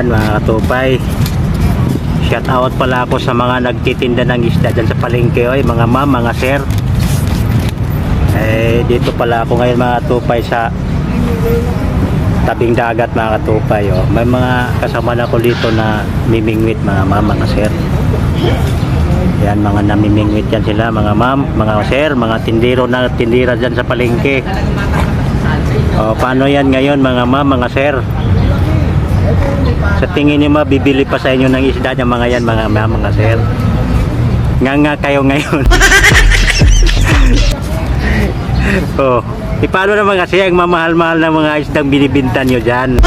Yan mga katupay, shout out pala ako sa mga nagtitinda ng isda dyan sa palengke, oy, mga ma'am, mga sir. Dito pala ako ngayon mga katupay sa tabing dagat mga katupay, oh. May mga kasama na ko dito na mimingwit mga ma'am, mga sir. Yan, mga namimingwit yan sila, mga ma'am, mga sir, mga tindiro na tindira dyan sa palengke. Paano yan ngayon mga ma'am, mga sir? Sa tingin niyo mabibili pa sa inyo ng isda ng mga yan mga ma'am, mga sir? Nga kayo ngayon. Paano naman kasi ang mamahal-mahal ng mga isdang binibinta nyo dyan?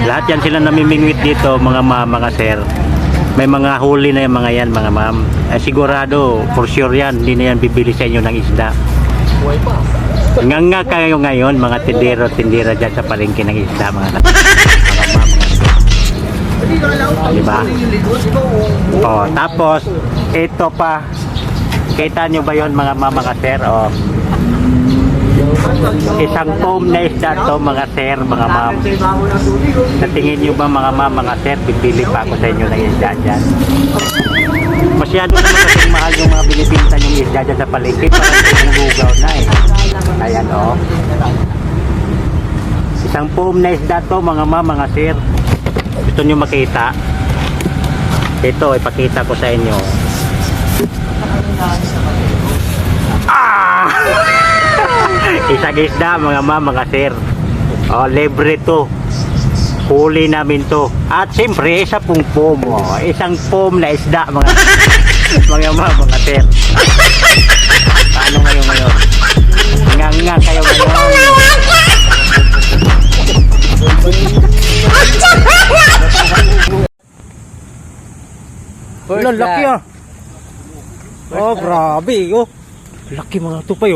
Lahat yan sila namimingwit dito mga ma'am, mga sir. May mga huli na yung mga yan mga ma'am. Sigurado, for sure yan, hindi na yan bibili sa inyo ng isda. Nga kayo ngayon mga tindira dyan sa palengke ng isda mga ma'am, diba? Tapos ito pa, kita nyo ba yun mga ma'am, mga sir? Isang foam na isda to mga sir, mga ma'am. Sa tingin nyo ba mga ma'am, mga sir, bibili pa ako sa inyo ng isda dyan? Masyado naman kasing mahal yung mga binibinta yung isda dyan sa palengke. Parang yung lugaw na eh. Ayan isang foam na isda to mga ma'am, mga sir. Gusto nyo makita? Ito, ipakita ko sa inyo. Isang isda mga ma'am, mga sir. Libre to. Huli namin to. At siyempre isa pong foam. Isang foam na isda mga mga ma'am, mga sir. Paano ngayon? Nga kayo ngayon. Laki grabe laki mga tupay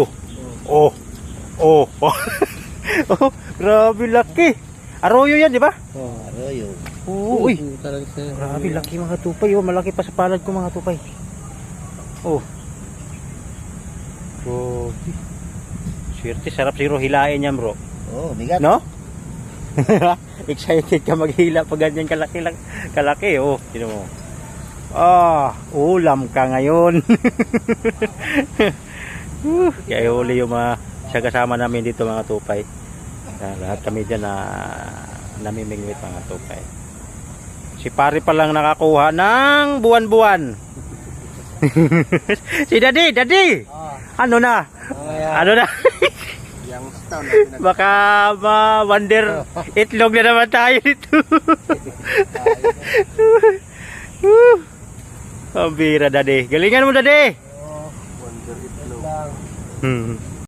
grabe laki. Arroyo yan, di ba? Arroyo. Uy. Grabe laki mga tupay, malaki pa sa palad ko mga tupay. Swerte, sarap siguro hilain yan, bro. Bigat. No? Excited ka maghila pag ganyan kalaki. Sino mo? Ulam ka ngayon. Kaya huli yung mga siya kasama namin dito mga tupay. Lahat kami dyan na namimingwit mga tupay. Si pare pa lang nakakuha ng buwan-buwan. Si Daddy. Ano na? Baka ma-wonder itlog na naman tayo dito. Ang bira, Daddy. Galingan mo, Daddy. Wonder itlog.